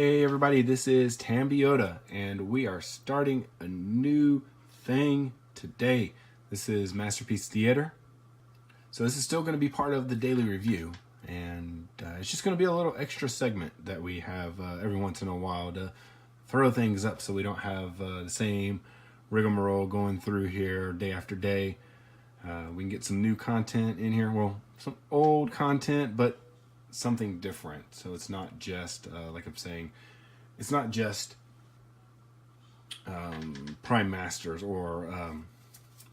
Hey everybody, this is Tambiota, and we are starting a new thing today. This is Masterpiece Theater. So this is still going to be part of the daily review, and it's just going to be a little extra segment that we have every once in a while to throw things up so we don't have the same rigmarole going through here day after day. We can get some new content in here, well, some old content, but something different. So it's not just like I'm saying, it's not just Prime Masters or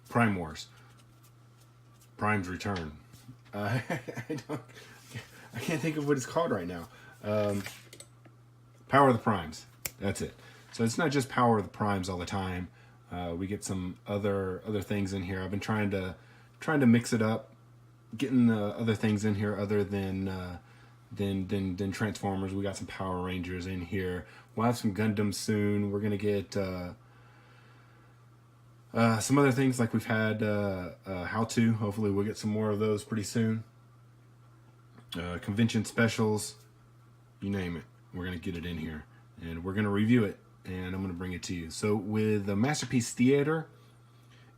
Prime Wars. Prime's Return. I can't think of what it's called right now. Power of the Primes. That's it. So it's not just Power of the Primes all the time. We get some other things in here. I've been trying to mix it up, getting other things in here other than Transformers. We got some Power Rangers in here. We'll have some Gundams soon. We're gonna get some other things like we've had How To. Hopefully we'll get some more of those pretty soon. Convention specials, you name it. We're gonna get it in here, and we're gonna review it, and I'm gonna bring it to you. So with the Masterpiece Theater,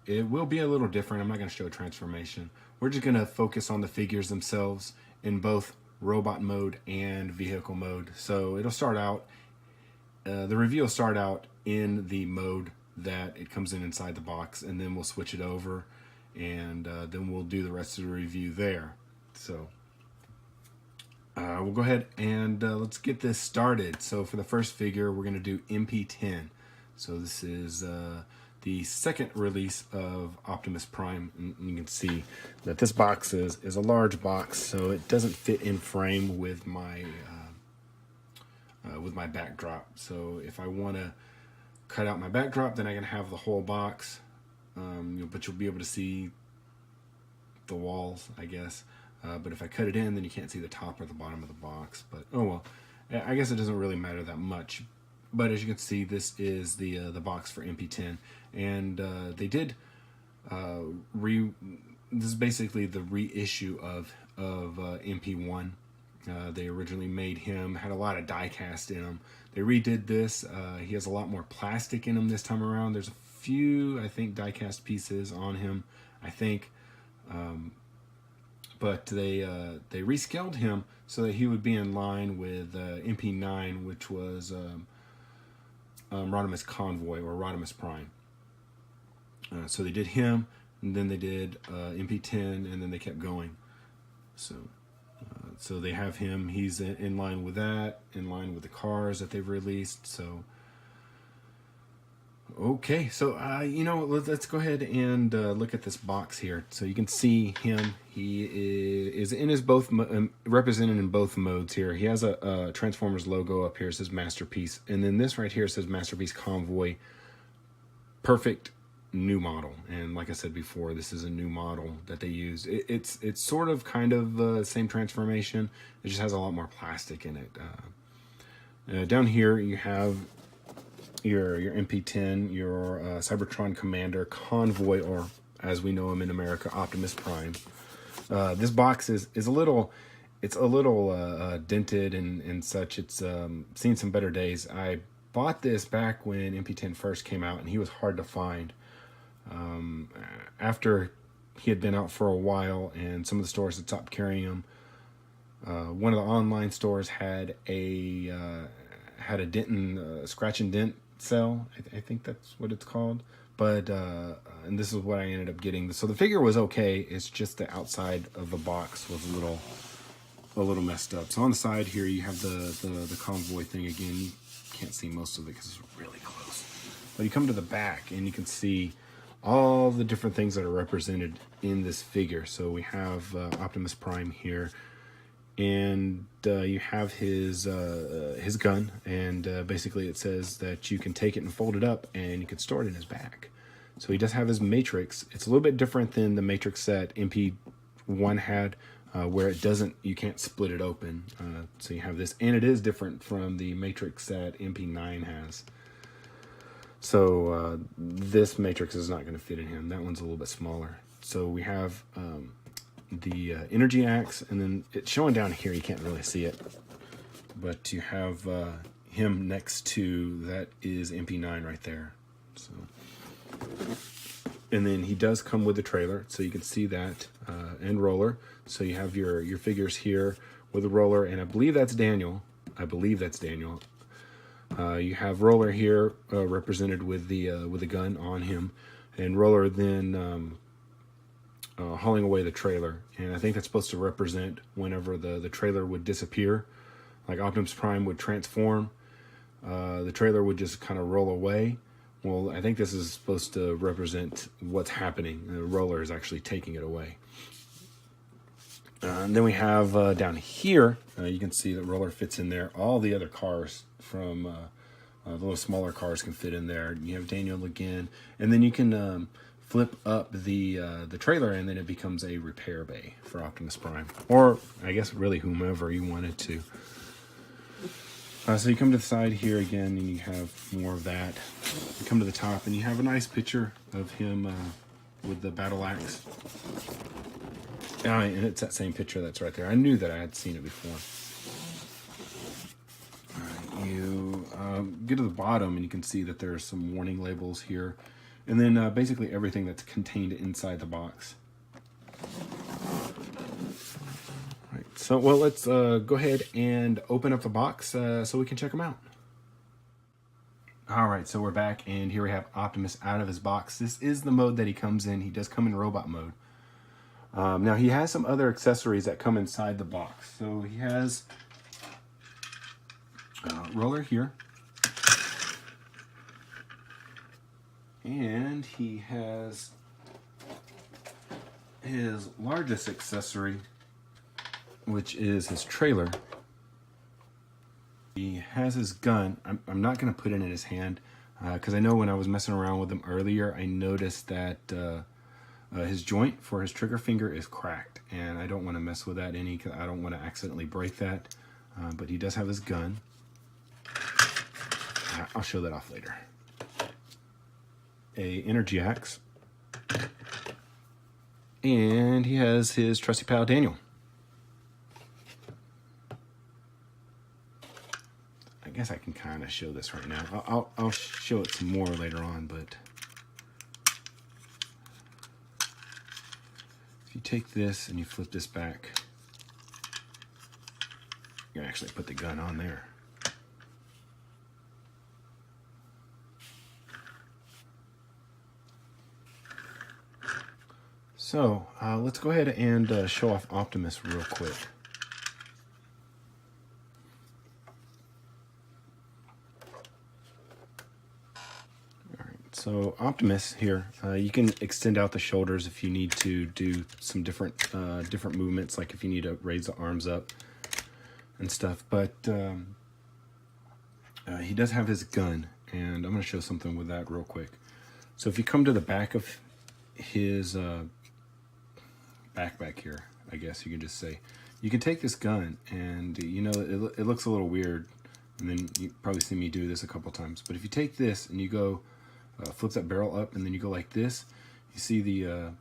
it will be a little different. I'm not gonna show a transformation. We're just gonna focus on the figures themselves in both robot mode and vehicle mode. So it'll start out, the review will start out in the mode that it comes in inside the box, and then we'll switch it over, and then we'll do the rest of the review there. So we'll go ahead and let's get this started. So for the first figure, we're going to do MP-10. So this is the second release of Optimus Prime, and you can see that this box is a large box, so it doesn't fit in frame with my backdrop. So if I want to cut out my backdrop, then I can have the whole box, but you'll be able to see the walls, I guess. But if I cut it in, then you can't see the top or the bottom of the box. But oh well, I guess it doesn't really matter that much. But as you can see, this is the box for MP-10, and they did this is basically the reissue of MP-1. They originally made him, had a lot of die cast in him. They redid this. He has a lot more plastic in him this time around. There's a few, I think, die cast pieces on him, I think, but they rescaled him so that he would be in line with MP-9, which was Optimus Convoy, or Optimus Prime. So they did him, and then they did MP-10, and then they kept going. So they have him. He's in line with that, in line with the cars that they've released. So okay, so let's go ahead and look at this box here. So you can see him. He is in his represented in both modes here. He has a Transformers logo up here. It says Masterpiece, and then this right here says Masterpiece Convoy. Perfect new model, and like I said before, this is a new model that they use. It's sort of kind of the same transformation. It just has a lot more plastic in it. Down here you have your MP-10, your Cybertron Commander, Convoy, or as we know him in America, Optimus Prime. This box is a little dented and such. It's seen some better days. I bought this back when MP-10 first came out, and he was hard to find. After he had been out for a while and some of the stores had stopped carrying him, one of the online stores had a dent and scratch and dent sale. I think that's what it's called. But and this is what I ended up getting. So the figure was okay. It's just the outside of the box was a little messed up. So on the side here you have the Convoy thing again. You can't see most of it because it's really close. But you come to the back and you can see all the different things that are represented in this figure. So we have Optimus Prime here, and you have his gun, and basically it says that you can take it and fold it up, and you can store it in his back. So he does have his Matrix. It's a little bit different than the Matrix that MP-1 had, where you can't split it open. So you have this, and it is different from the Matrix that MP-9 has. So this Matrix is not going to fit in him. That one's a little bit smaller. So we have the energy axe, and then it's showing down here. You can't really see it, but you have him next to that is MP-9 right there. So, and then he does come with the trailer, so you can see that, and roller. So you have your figures here with a roller, and I believe that's Daniel. You have roller here represented with the gun on him, and roller then hauling away the trailer. And I think that's supposed to represent whenever the trailer would disappear, like Optimus Prime would transform, the trailer would just kind of roll away. Well, I think this is supposed to represent what's happening. The roller is actually taking it away. And then we have down here, you can see that roller fits in there. All the other cars from the little smaller cars can fit in there. You have Daniel again, and then you can flip up the trailer, and then it becomes a repair bay for Optimus Prime, or I guess really whomever you wanted to. So you come to the side here again, and you have more of that. You come to the top, and you have a nice picture of him with the battle axe. And it's that same picture that's right there. I knew that I had seen it before. All right, you get to the bottom, and you can see that there are some warning labels here. And then basically everything that's contained inside the box. Right, so, well, let's go ahead and open up the box so we can check them out. All right, so we're back, and here we have Optimus out of his box. This is the mode that he comes in. He does come in robot mode. Now, he has some other accessories that come inside the box. So he has roller here. And he has his largest accessory, which is his trailer. He has his gun. I'm not going to put it in his hand because I know when I was messing around with him earlier, I noticed that his joint for his trigger finger is cracked, and I don't want to mess with that any, because I don't want to accidentally break that. But he does have his gun. I'll show that off later. A energy axe, and he has his trusty pal Daniel. I guess I can kind of show this right now. I'll show it some more later on, but if you take this and you flip this back, you can actually put the gun on there. So let's go ahead and show off Optimus real quick. All right, so Optimus here, you can extend out the shoulders if you need to do some different movements, like if you need to raise the arms up and stuff. But he does have his gun, and I'm going to show something with that real quick. So if you come to the back of his back here, I guess you can just say, you can take this gun, and you know it looks a little weird, and then you probably see me do this a couple times, but if you take this and you go flip that barrel up, and then you go like this, you see the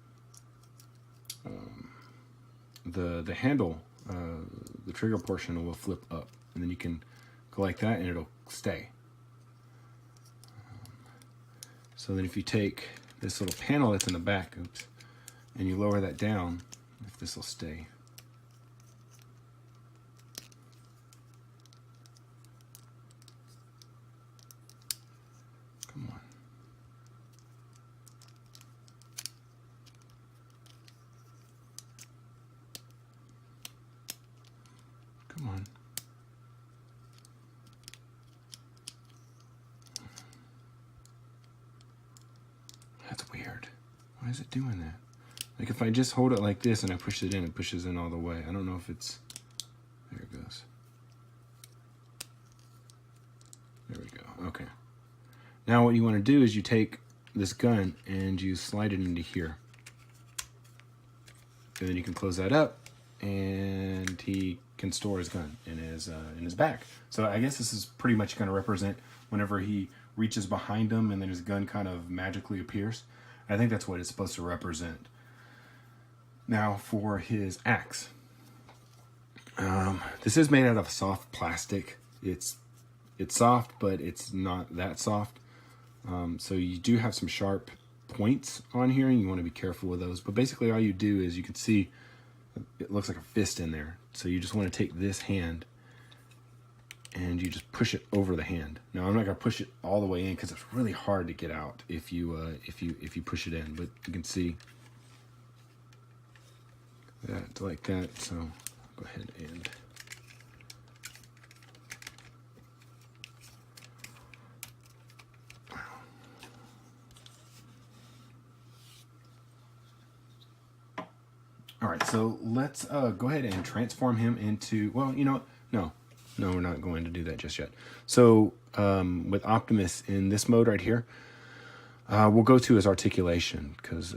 handle, the trigger portion will flip up, and then you can go like that and it'll stay. So then if you take this little panel that's in the back, and you lower that down, if this will stay. Come on. Come on. That's weird. Why is it doing that? Like if I just hold it like this and I push it in, it pushes in all the way. I don't know if it's... There it goes. There we go. Okay. Now what you want to do is you take this gun and you slide it into here. And then you can close that up, and he can store his gun in his back. So I guess this is pretty much going to represent whenever he reaches behind him and then his gun kind of magically appears. I think that's what it's supposed to represent. Now for his axe. This is made out of soft plastic. It's it's soft, but it's not that soft. So you do have some sharp points on here, and you want to be careful with those. But basically all you do is, you can see it looks like a fist in there. So you just want to take this hand and you just push it over the hand. Now I'm not going to push it all the way in because it's really hard to get out if you push it in. But you can see that like that. So go ahead and all right, so let's go ahead and transform him into, well, you know what? No, we're not going to do that just yet. So with Optimus in this mode right here, we'll go to his articulation, because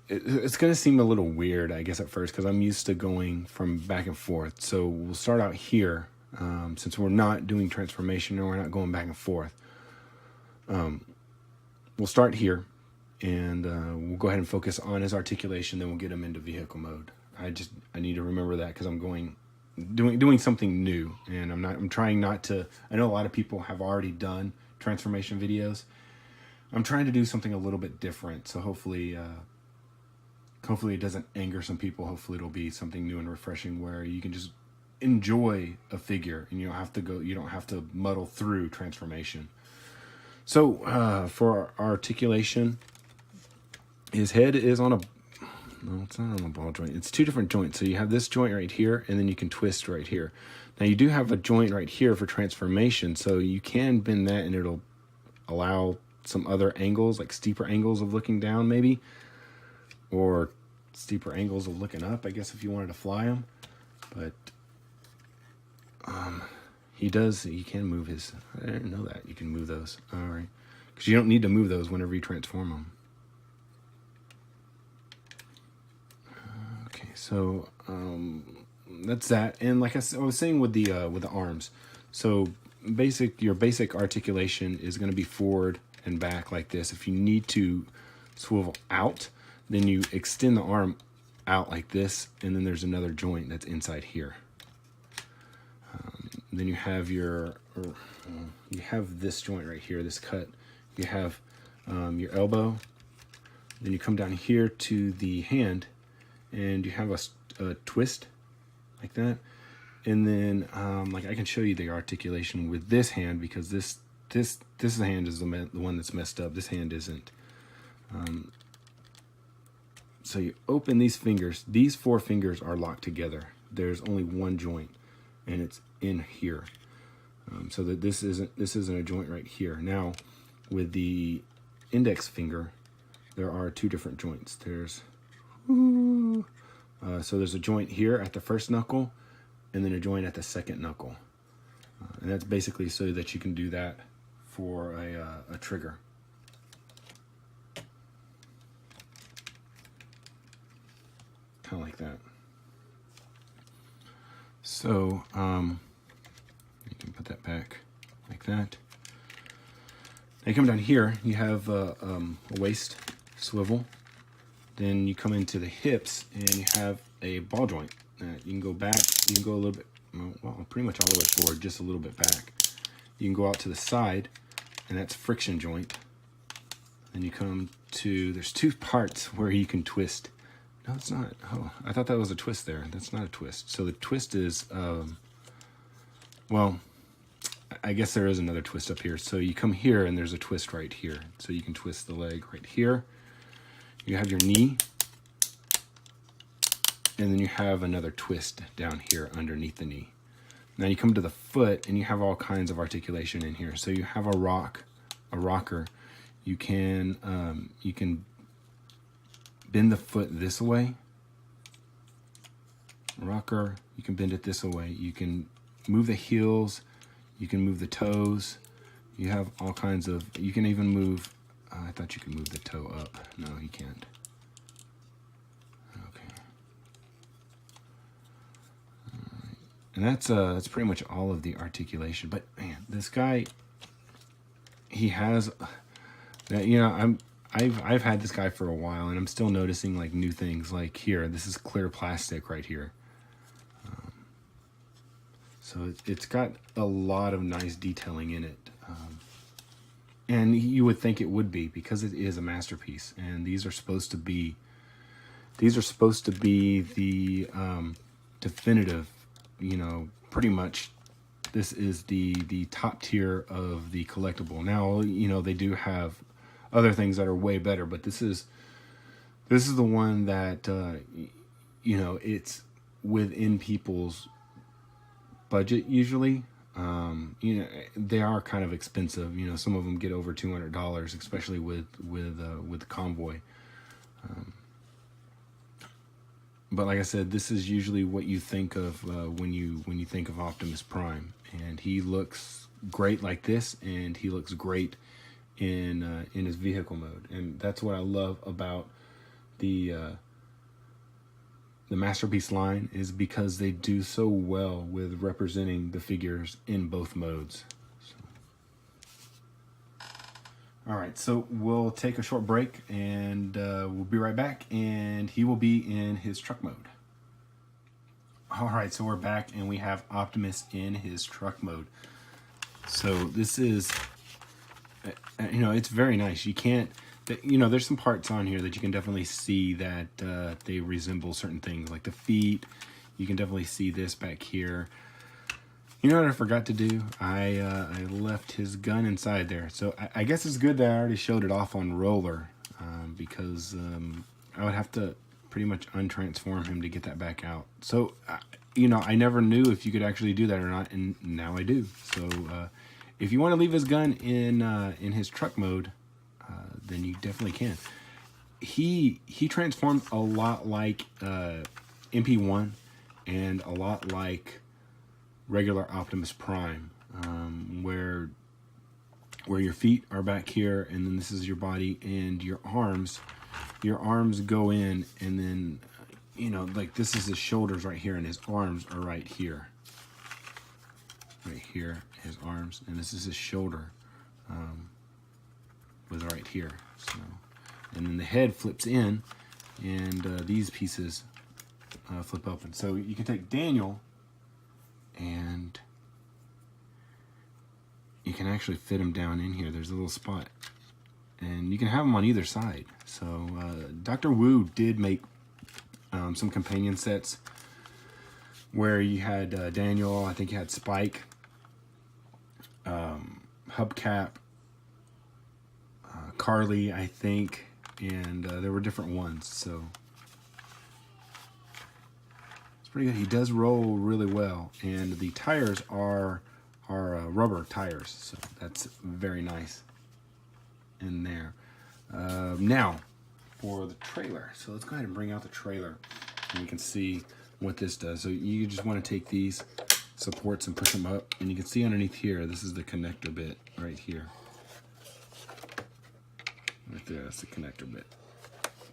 it's going to seem a little weird, I guess, at first, because I'm used to going from back and forth. So we'll start out here, since we're not doing transformation and we're not going back and forth. We'll start here. And we'll go ahead and focus on his articulation, then we'll get him into vehicle mode. I need to remember that, because I'm doing something new, and I'm trying not to. I know a lot of people have already done transformation videos. I'm trying to do something a little bit different, so hopefully it doesn't anger some people. Hopefully it'll be something new and refreshing, where you can just enjoy a figure and you don't have to muddle through transformation. So for our articulation, his head is on no, it's not on a ball joint. It's two different joints. So you have this joint right here, and then you can twist right here. Now you do have a joint right here for transformation, so you can bend that and it'll allow some other angles, like steeper angles of looking down maybe, or steeper angles of looking up, I guess, if you wanted to fly him. But he can move his, I didn't know that you can move those. All right, because you don't need to move those whenever you transform them. So that's that. And like I was saying with the arms, so your basic articulation is going to be forward and back like this. If you need to swivel out, then you extend the arm out like this, and then there's another joint that's inside here. Then you have you have this joint right here, this cut. You have your elbow. Then you come down here to the hand, and you have a twist like that. And then like I can show you the articulation with this hand, because this hand is the one that's messed up. This hand isn't. So you open these fingers. These 4 fingers are locked together. There's only one joint, and it's in here. So that this isn't a joint right here. Now with the index finger, there are 2 different joints. So there's a joint here at the first knuckle, and then a joint at the second knuckle. And that's basically so that you can do that for a trigger. Kind of like that. So you can put that back like that. Now you come down here, you have a waist swivel. Then you come into the hips, and you have a ball joint. You can go back, you can go a little bit, well, pretty much all the way forward, just a little bit back. You can go out to the side, and that's friction joint. Then you come to, there's 2 parts where you can twist. No, it's not. Oh, I thought that was a twist there. That's not a twist. So the twist is, well, I guess there is another twist up here. So you come here, and there's a twist right here. So you can twist the leg right here. You have your knee, and then you have another twist down here underneath the knee. Now you come to the foot, and you have all kinds of articulation in here. So you have a rocker. You can bend the foot this way. Rocker, you can bend it this way. You can move the heels. You can move the toes. You have all kinds of, you can even move, I thought you could move the toe up. No, you can't. Okay. All right. And that's pretty much all of the articulation. But man, this guy, he has, you know, I've had this guy for a while, and I'm still noticing like new things. Like here, this is clear plastic right here. So it's got a lot of nice detailing in it. And you would think it would be, because it is a masterpiece. And these are supposed to be the definitive, you know, pretty much this is the top tier of the collectible. Now, you know, they do have other things that are way better, but this is the one that you know, it's within people's budget usually. You know, they are kind of expensive. You know, some of them get over $200, especially with the Convoy. But like I said, this is usually what you think of when you think of Optimus Prime, and he looks great like this, and he looks great in his vehicle mode, and that's what I love about the Masterpiece line, is because they do so well with representing the figures in both modes. So. All right, so we'll take a short break, and we'll be right back, and he will be in his truck mode. All right, so we're back, and we have Optimus in his truck mode. So this is, you know, it's very nice. You can't, you know, there's some parts on here that you can definitely see that they resemble certain things, like the feet. You can definitely see this back here. You know what I forgot to do? I left his gun inside there. So I guess it's good that I already showed it off on roller, because I would have to pretty much untransform him to get that back out. So, you know, I never knew if you could actually do that or not, and now I do. So if you want to leave his gun in his truck mode, then you definitely can. He transformed a lot like MP-10 and a lot like regular Optimus Prime, where your feet are back here, and then this is your body, and your arms go in, and then you know, like this is his shoulders right here, and his arms are right here, his arms, and this is his shoulder, was right here. So, and then the head flips in, and these pieces flip open. So you can take Daniel, and you can actually fit him down in here. There's a little spot, and you can have them on either side. So Dr. Wu did make some companion sets where you had Daniel, I think you had Spike, Hubcap, Carly, I think, and there were different ones. So it's pretty good. He does roll really well, and the tires are rubber tires, so that's very nice in there. Now for the trailer. So let's go ahead and bring out the trailer, and you can see what this does. So you just want to take these supports and push them up, and you can see underneath here, this is the connector bit right here. Right there, that's the connector bit.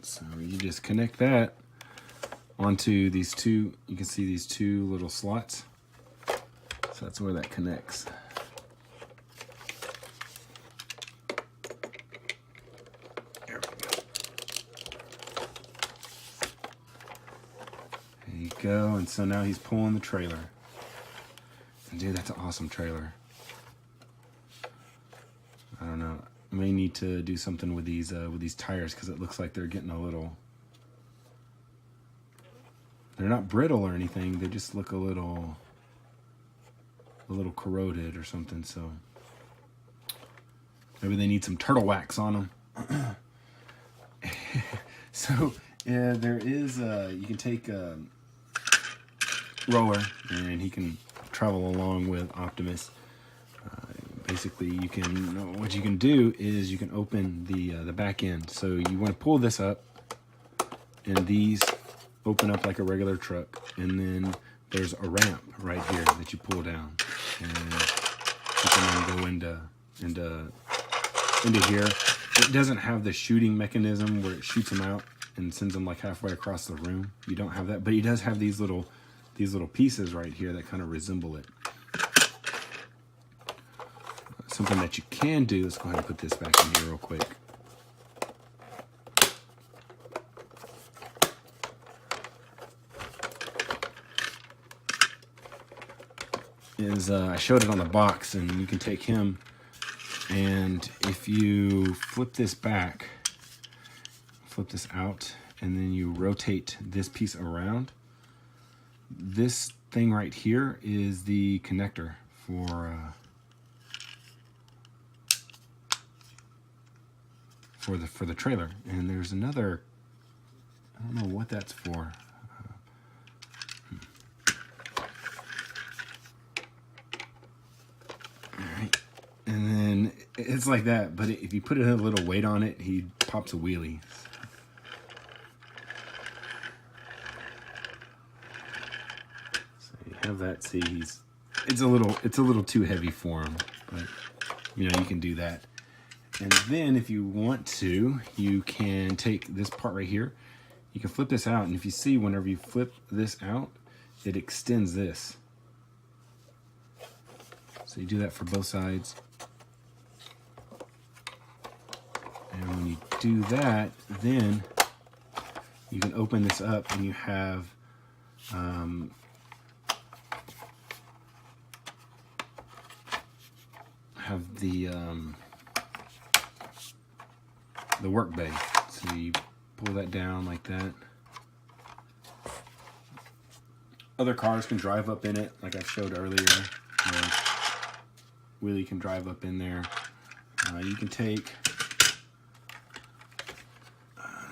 So you just connect that onto these two. You can see these two little slots. So that's where that connects. There we go. There you go. And so now he's pulling the trailer. And dude, that's an awesome trailer. I don't know. I may need to do something with these tires, because it looks like they're getting a little. They're not brittle or anything. They just look a little corroded or something. So maybe they need some turtle wax on them. So yeah, there is. You can take Roller, and he can travel along with Optimus. Basically, what you can do is you can open the back end. So you want to pull this up, and these open up like a regular truck, and then there's a ramp right here that you pull down, and you can then go into here. It doesn't have the shooting mechanism where it shoots them out and sends them like halfway across the room. You don't have that, but he does have these little pieces right here that kind of resemble it. Something that you can do, let's go ahead and put this back in here real quick. is I showed it on the box, and you can take him, and if you flip this back, flip this out, and then you rotate this piece around, this thing right here is the connector for the trailer. And there's another, I don't know what that's for. All right, and then it's like that, but if you put a little weight on it, he pops a wheelie. So you have that. See, it's a little too heavy for him, but you know, you can do that. And then if you want to, you can take this part right here, you can flip this out, and if you see, whenever you flip this out, it extends this. So you do that for both sides. And when you do that, then you can open this up, and you have the work bay. So you pull that down like that. Other cars can drive up in it, like I showed earlier. Wheelie can drive up in there. You can take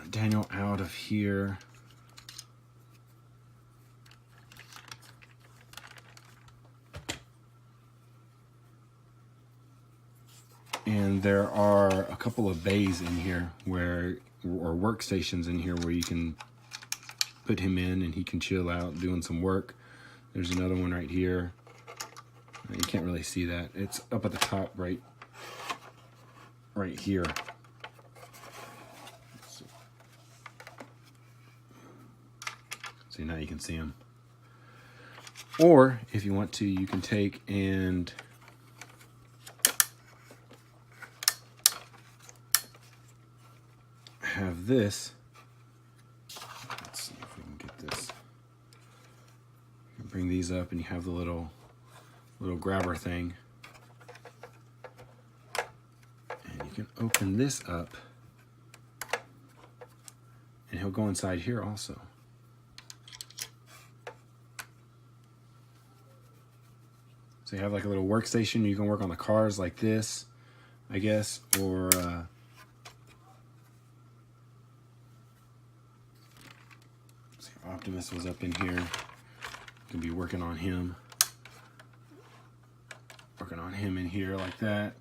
Daniel out of here. And there are a couple of bays in here or workstations in here where you can put him in and he can chill out doing some work. There's another one right here. You can't really see that. It's up at the top right here. See, now you can see him. Or if you want to, you can take and have this. Let's see if we can get this. You bring these up, and you have the little grabber thing, and you can open this up, and he'll go inside here also. So you have like a little workstation. You can work on the cars like this, I guess, or see if Optimus was up in here. You can be working on him. Working on him in here like that.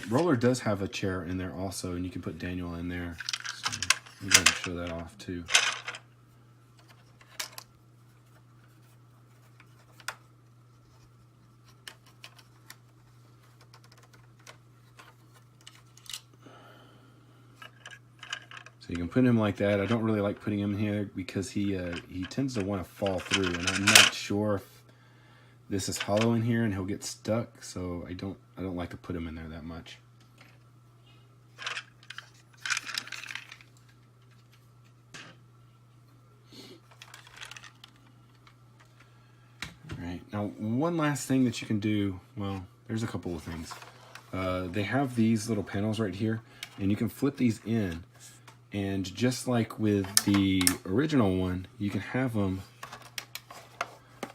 Roller does have a chair in there also, and you can put Daniel in there. So I'm going to show that off too. So you can put him like that. I don't really like putting him here because he tends to want to fall through, and I'm not sure if this is hollow in here and he'll get stuck. So I don't like to put him in there that much. All right, now one last thing that you can do. Well, there's a couple of things. They have these little panels right here, and you can flip these in. And just like with the original one, you can have them,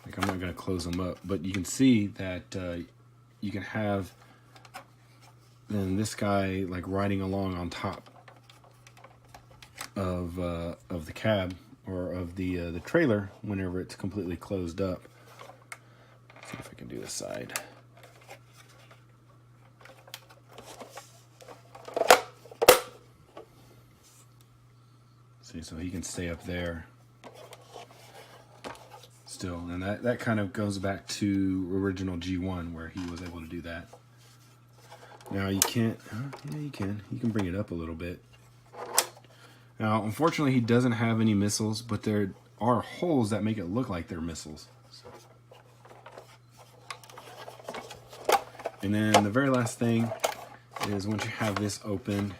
like I'm not going to close them up, but you can see that you can have then this guy like riding along on top of the cab or of the trailer whenever it's completely closed up. Let's see if I can do this side. See, so he can stay up there still, and that kind of goes back to original G1 where he was able to do that. Now you can't, yeah, you can bring it up a little bit. Now, unfortunately, he doesn't have any missiles, but there are holes that make it look like they're missiles. And then the very last thing is once you have this opened,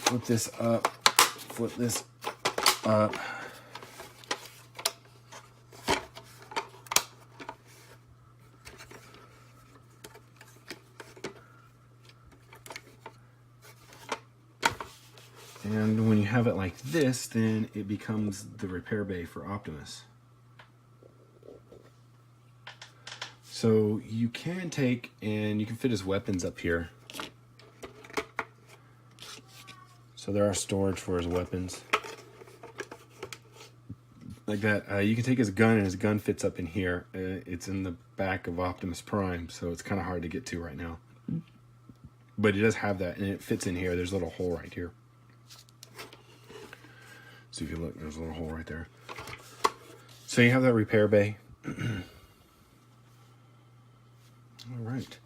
flip this up, flip this up. And when you have it like this, then it becomes the repair bay for Optimus. So you can take and you can fit his weapons up here. So there are storage for his weapons. Like that. You can take his gun, and his gun fits up in here. It's in the back of Optimus Prime, so it's kind of hard to get to right now. But it does have that, and it fits in here. There's a little hole right here. So if you look, there's a little hole right there. So you have that repair bay. All right.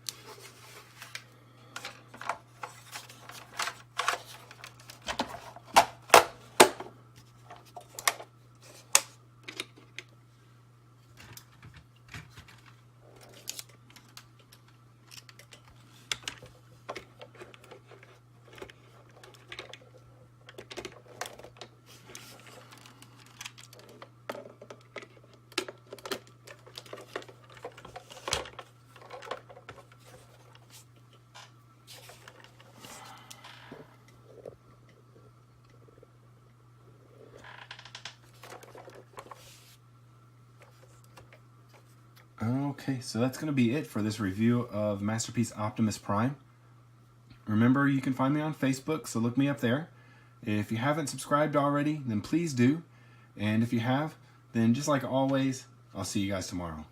Okay, so that's going to be it for this review of Masterpiece Optimus Prime. Remember, you can find me on Facebook, so look me up there. If you haven't subscribed already, then please do. And if you have, then just like always, I'll see you guys tomorrow.